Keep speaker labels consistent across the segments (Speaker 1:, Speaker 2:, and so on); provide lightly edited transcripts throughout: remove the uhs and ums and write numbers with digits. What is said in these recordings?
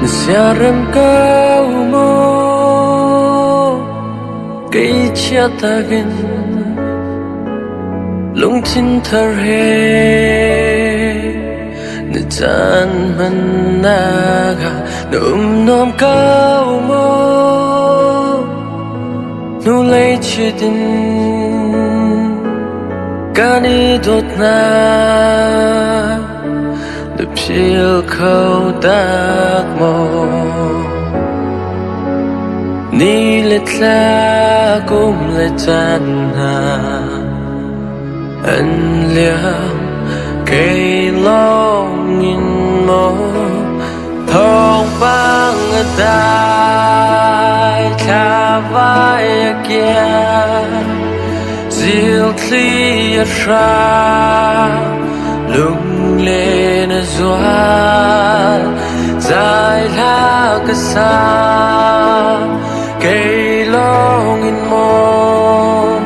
Speaker 1: Siaram kau mo kay chia tagin lung tin thar he na tan man naga na nom kau mo nu lay chidin kani dot na the pil khâu đắc mò ni lệ la cũng lệ tan hà anh liam cây long in mò thong bang đai kha vai kia diệu clear ra lung lên doa dài la cái xa cây long in mòn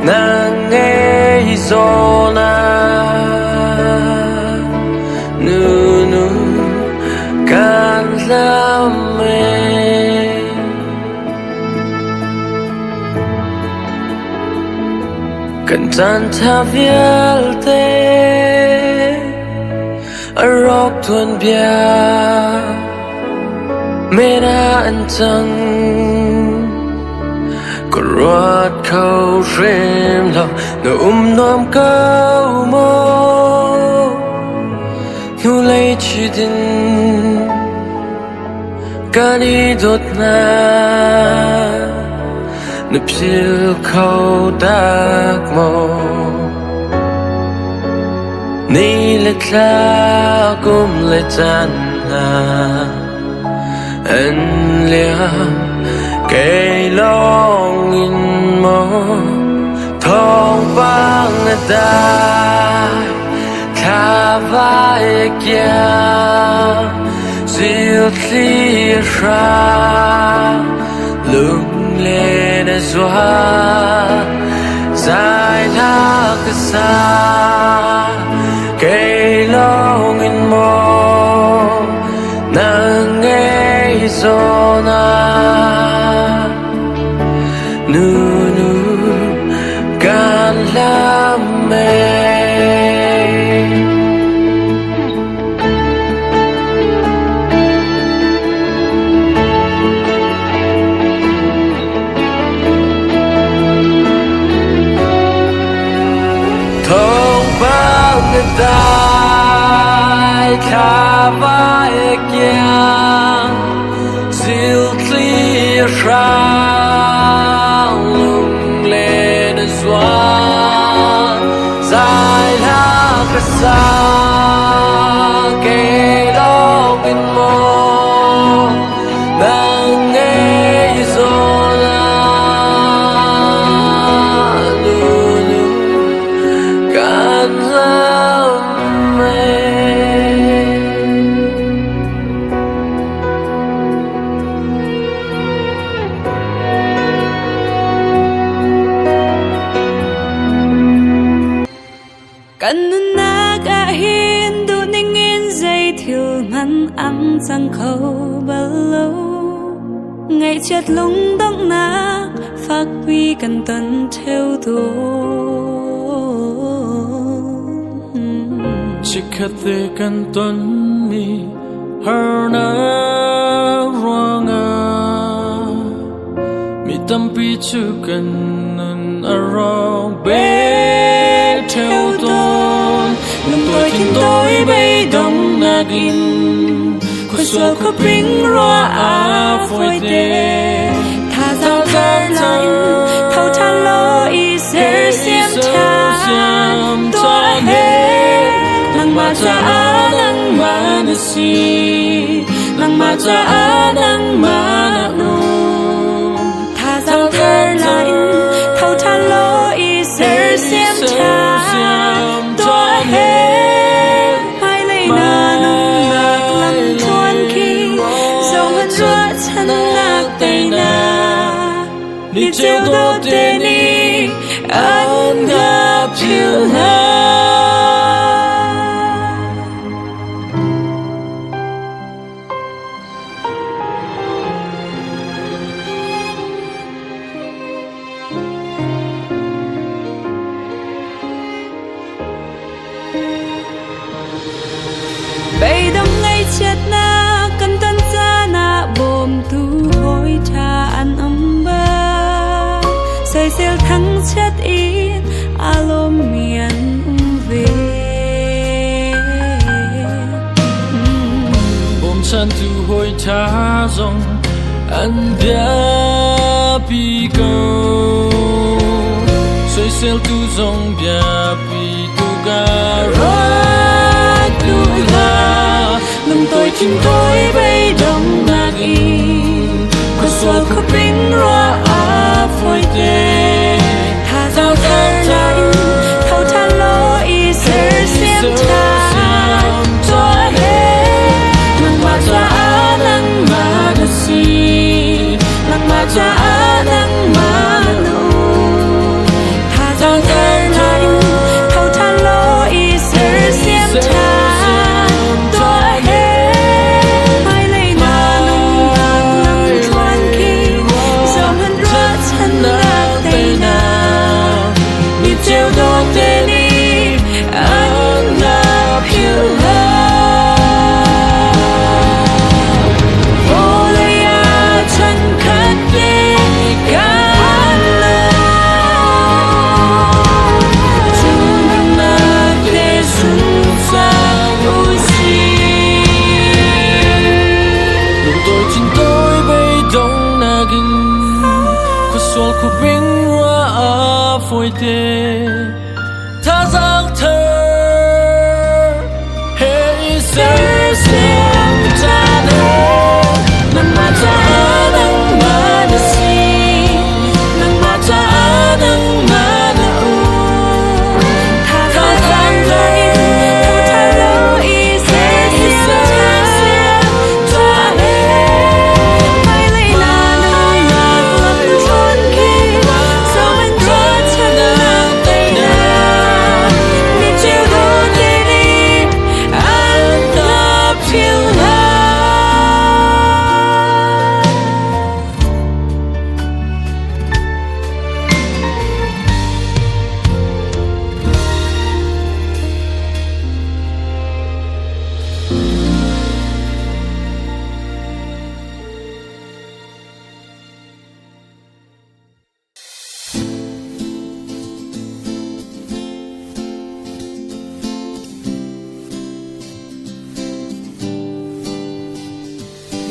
Speaker 1: nàng nghe gió na nu nu can làm mê cần tan tha vial te rock tuần bia mena anh chăng có rót khâu rem lo nó nom câu mô nu lấy chỉ tin cả đi đốt na nấp chiều khâu đắc mô ni lệ la cũng lệ tan hà anh liam cây long in mò thong bang đai kha vai kia diệu clear ra lung lên doa dài la cái xa cây long in mò nàng nghe gió na nu nu can làm mê thong bang đai kha vai kia diệu clear ra lung lên doa dài la cái xa cây long in mò nàng nghe gió na nu nu can làm mê
Speaker 2: cần na cả hiên đủ ninh yên dây thiêu ngắn ăn răng khâu bao lâu ngày chết lung đông na phát quy cần tận theo đồ
Speaker 1: chỉ khát về cần tuân mi hơn na ruanga mi tâm pi chu cần arong be theo tôn lòng tôi khiến tôi bay đông nagin khôi xua khắp bình roa a phôi đê
Speaker 2: tha giao thơ lại thâu tha lo y ser xiêm cham toa he nang ma cha nang ma na si nang ma cha nang ma na u tha giao thơ lại thâu tha lo y ser xiêm cham toa he mai lấy na nung nạc lăng thuan khi dòng hân ruột chân nạc tây na đi chiều đô tê ni anh gặp chiều na sel thăng chất in alo miền về
Speaker 1: bom chan tu hoi tha zong an bia pi go soi sel tu zong bia pi tu ga ra tu la
Speaker 2: lưng tôi chim tôi bay đông nạc in quên xóa khóc binh roa á phôi tê thà giao thơ lại thâu tha lô y sơ xiêm cha cho hết nang ma cha á nang ma đa si nang ma cha á nang ma nu thà giao thơ lại thâu tha lô y sơ xiêm cha
Speaker 1: khu binh hoa á phôi tê tha giang thơ hãy sẽ xem cha đê nằm mà cha nằm mà đê si nằm mà cha nằm mà đê u
Speaker 2: tha giang thơ thâu tha lô y sẽ xem cha đê mai lấy na nang ngạc lắm chuan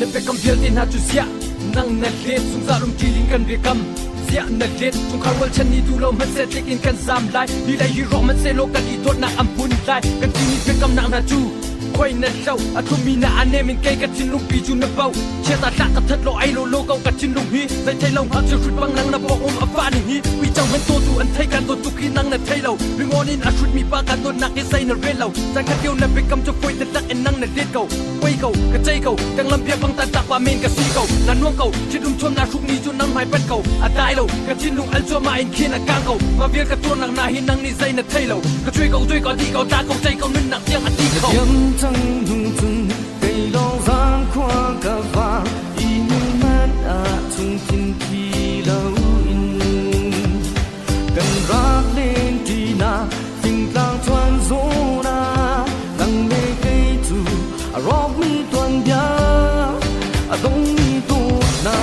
Speaker 3: nên về cầm phiền tin hạt chú xia năng nét liệt sung ra rung killing kan về cầm xia nét liệt sung khar wal chân đi tu lâu mất sẽ take in kan zam lai đi lại hero mất sẽ lo kan đi thốt na ampun lai kan tin về cầm nặng na chu quay nét lâu à thu mi na anh em mình cây kan chin lung pi chu na bao chia ta lạ tập thật lo ai lo lo câu kan chin lung hi dây thay lâu hạt chưa băng năng na bo apa ni hi quy trong men to tu anh thay kan to tu khi năng na thay lâu ring on in a shoot mi pa kan to nak cái say na red lâu sang khát tiêu na về cầm cho quay thật lắc en năng na liệt cầu quay cầu cái chơi cầu đang làm việc bằng tan tạc và men cái si cầu là nuông cầu chỉ đúng chôm na súc ni chu năng mai bắt cầu à đại lâu cái chin lung anh cho mà anh kia na cang cầu mà việc cái tuôn năng na hi năng ni dây na thay lâu cái chơi cầu đi cầu ta cầu chơi cầu nên nặng tiếng anh đi cầu
Speaker 4: chẳng lung tung cây long gian qua cả vàng y như man à chung tin khi lâu in cần rác lên đi na tình lang thoáng gió na lắng nghe cây tu à rock mi tuần bia à đông mi tu na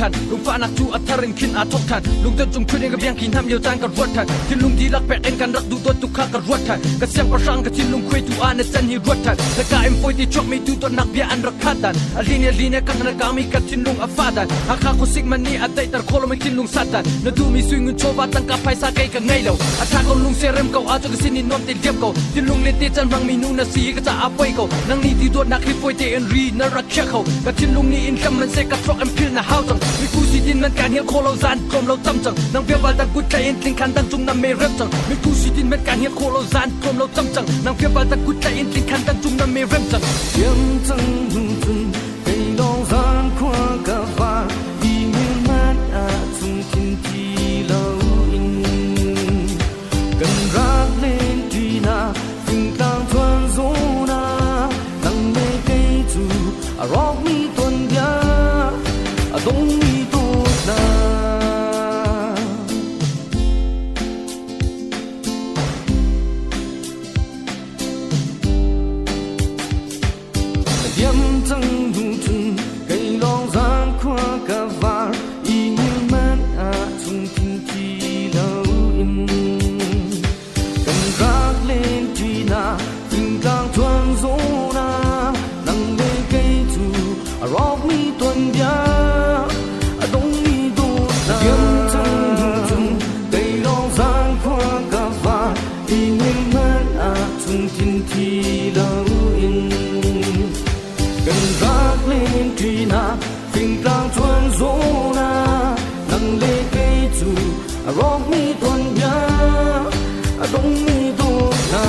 Speaker 3: ทันลุงฟ้านักจูอัธรินขินอาทกทันลุงเดินจงช่วยกับยังขินทำเลี้ยวจานกับรวดทันที่ลุงดีรักแปดเอ็นกันรักดูตัวตุกข้ากับรวดทันกับเสียงประชังกับที่ลุงคุยตัวอันจันฮีรวดทันและกาเอ็มโฟที่ชกไม่ดูตัวนักเบียอันรักขัดดันลีเนียกันนักกามีกับที่ลุงอัฟาดันหากข้าคุสิกมันนี่อัดได้แต่โคลไม่ที่ลุงสัตดันนดูมีสวิงเงินโชว์ว่าตั้งกับไฟสาเกยกันไงเหล่าอัฐาของลุงเซเรมเก่าอาจจะกสินินนอมติดเลียบเก่าที่ลุงเล่นตีจันรังมีนูนาซีก็จะอาไปเก่านั่งนี่ที่ตัวนักฮิปโฟที่เอ็นรีน่ารักเชี่ยเขากับที่ลุงนี่อินคำมันเซกับทรอกเอ็มพิลน่าฮาวจังมีกูซีดินมันการเฮียโคเราซานกลมเราตั้มจังนางเพียบวาลตะกุดใจเอ็นทิ้งคันตั้งจุงนำเมรัจังมีกูซีดินมันการเฮียโคเราซานกลมเราตั้มจังนางเพียบวาลตะกุดใจเอ็นทิ้งคันตั้งจุงนำเมรัจัง
Speaker 4: chẳng lung tung cây long gian qua cả vàng y như man à chung tin khi lâu in cần rác lên đi na tình lang thoáng gió na lắng nghe cây tu à rock mi tuần bia à đông mi tu na zona nang le kai chu arong mi ton ya adong mi do na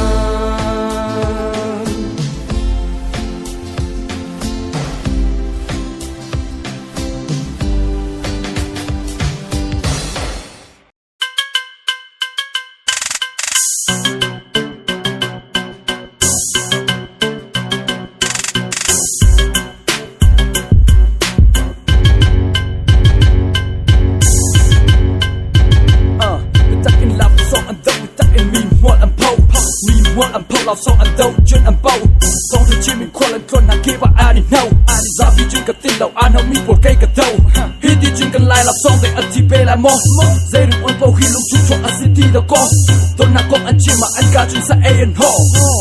Speaker 3: เราสองอันเดิมจนอันเบาสองที่ชีวิตคนละคนหาคิดว่าอันนี้เน่าอันนี้ซาบิจุนกับตินเราอันเขามีปวดใกล้กับเท่าฮิตที่จุนกันลายรับสองแต่อธิเบลามองเซรุอันเบาฮิลุงชุดชกอันสิที่ตะกอนต้นนักกองอันเชื่อมาอันกาจุนสะเอ็นห่อ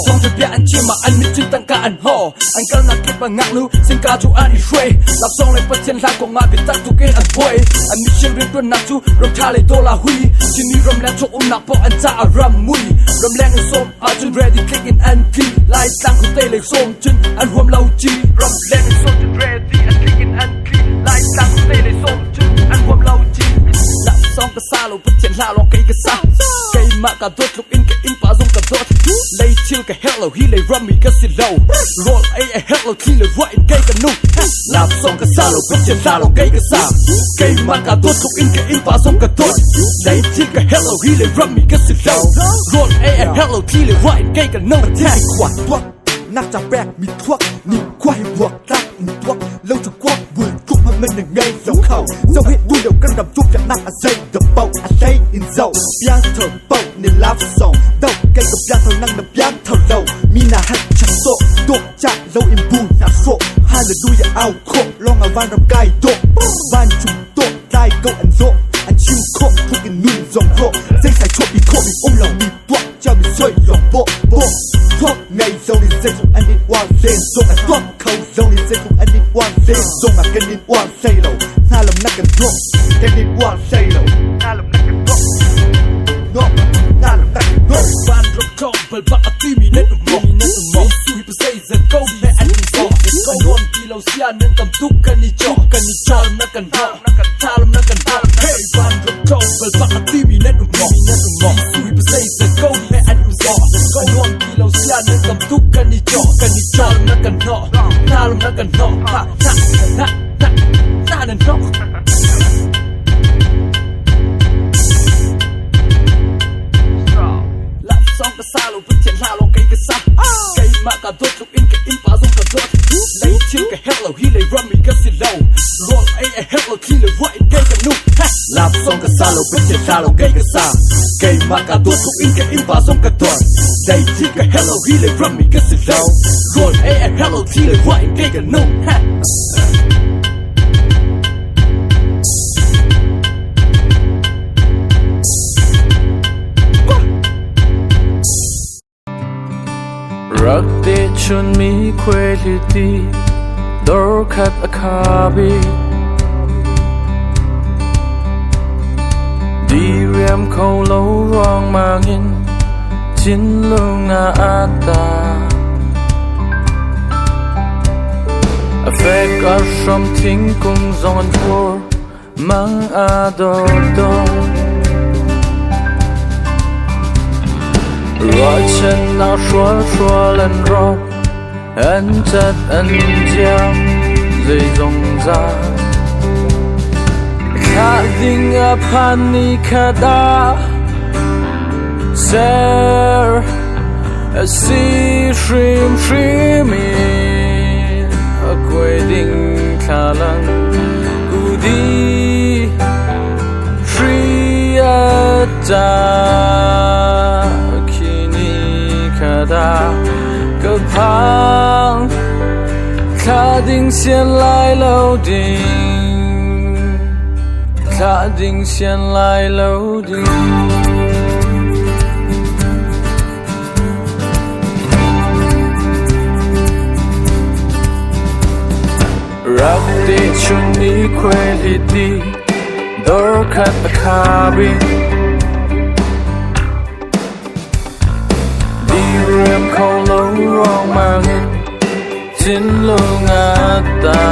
Speaker 3: สองที่เบียอันเชื่อมาอันมิจุนตั้งกาอันห่ออันกานักคิดว่างักรู้สิ่งกาจูอันอีช่วยรับสองเลยประเทศลากของมาเป็นตักทุกเกณฑ์อันป่วยอันมิเชื่อเรื่องตัวนักจูรำทาเลยโดลาหุยที่นี่รำแรงชกอุ้มหนักเพราะอันจ่าอารำมุยรำแรงอันส้มอาจจะ ready click in and key ลายตั้งของเตะเลยส้มจนอันรวมเราจีรำแรงอันส้มจน ready and click in and key ลายตั้งของเตะเลยส้มจนอันรวมเราจีนับสองกระซ่าเราเพื่อเทียนลาลองไกกระซ่าไกมากระโดดลุกอินกับอินป่าส่งกระโดดเลยชิลกับเฮลโลฮีเลยรัมมี่กับสิโลโรลไอเฮลโลที่เลยว่าอินไกกับนุ่มนับสองกระซ่าเราเพื่อเทียนลาลองไกกระซ่าไกมากระโดดลุกอินกับอินป่าส่งกระโดดเลยชิลกับเฮลโลฮีเลยรัมมี่กับสิโลโรลไอเฮลโลที่เลยว่าอินไกกับนุ่มแท้ขวดวักนักจับแบกมีทวักนี่ควายบวกรักมีทวักแล้วจะควักบุญทุกมันมันยังไงเจ้าเข้าเจ้าเห็นดูเดี๋ยวกันดับทุกจากนักอาศัยเดบเบาอาศัยอินเจ้าย่างเถิดเบาในลาฟสองเดาใกล้กับย่างเท่านั่งนับย่างเท่าเรามีหน้าหัดชักโซดกจากเราอินบูหน้าโซห้าเลยดูอย่าเอาโคลองเอาวานรำไก่ดกบ้านจุ่มโตได้ก็อันโซอันชิมโคทุกอินนุ่นจงโรเส้นสายชดอีโคมีอุ้มเรามีตัวเจ้ามีช่วยหลงโบโบทอกไงเจ้านี่เส้นของอันนี้ว่าเส้นส่งอันทอกเขาเจ้านี่เส้นของอันนี้ว่าเส้นส่งอันกันนินว่าเส้นเราหน้าลำนักกันทอกกันนินว่าเส้นเราหน้าลำนักกันทอกนอกหน้าลำนักกันทอกบ้านรถเข้าเปิดบักอัตตีมีเน็ตมองสุยไปใส่เส้นเก้าแม่อันนี้สองกันรวมที่เราเสียเน้นตำทุกกันนี่จอกกันนี่จอลำนักกันทอกท่าลำนักกันทอกเฮ้ยบ้านรถเข้าเปิดบักอัตตีมีเน็ตมองสุยไปใส่เส้นเก้าแม่อันนี้สองกันรวมที่เราเสียเน้นตำทุกกันนี่จอกกันนี่จอลำนักกันทอกท่าลำนักกันทอกท่านั่นทอกสองกระซ่าเราเพื่อเทียนลาลองไกกระซ่าไกมากระโดดลุกอินกับอินป่าส่งกระโดดเลยชิลกับเฮลโลฮีเลยรัมมี่กับสิโลโรลไอเฮลโลที่เลยว่าอินไกกับนุ่มลาบสองกระซ่าเราเพื่อเทียนลาลองไกกระซ่าไกมากระโดดลุกอินกับอินป่าส่งกระโดดเลยชิลกับเฮลโลฮีเลยรัมมี่กับสิโลโรลไอเฮลโลที่เลยว่าอินไกกับนุ่ม
Speaker 1: รักเดชนมีเควลิตีดอร์คัดอาคาบีดีเรียมเขาเล่ารองมางินจินลุงอาตาเฟกอาชมทิ้งกุงจงอันฟัวมังอาดอดอ我见到说冷热，很真很假，最终在。卡丁啊潘尼卡达，Sir see stream规定卡冷古迪，Free a da。个旁，卡丁先来楼顶，卡丁先来楼顶。รักที่ชุนนี้เควลิตีดอร์คัดคาบีเรียมเขาเล่ารองมาเงินจินลุงอาตา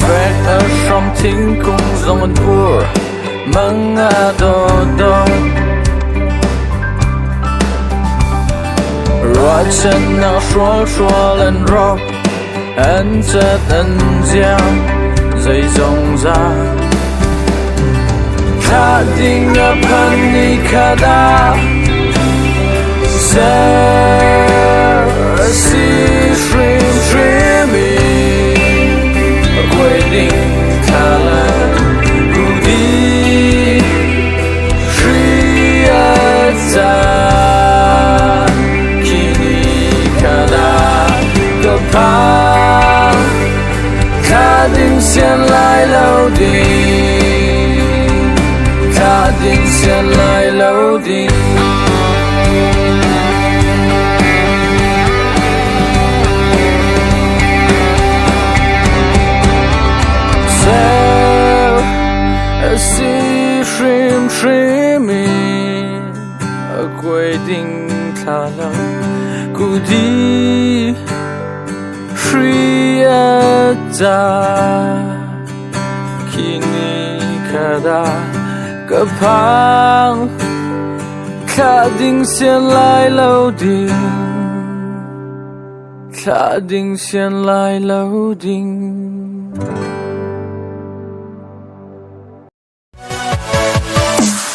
Speaker 1: Fake ở trong thiên cung dòng ăn bùa Mang đô đô Rồi chân nào xua lên rộp Anh chất anh giang Dây dòng ra Khá tình ấp hân đi khá đá Waiting talent Goody Shriyaza Kini kada Kapang Kading xian lai lâu đi Kading xian lai lâu đi Dreaming a waiting color could be free kini kada kapang kading xian lai lâu ding kading xian lai lâu ding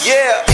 Speaker 5: Yeah.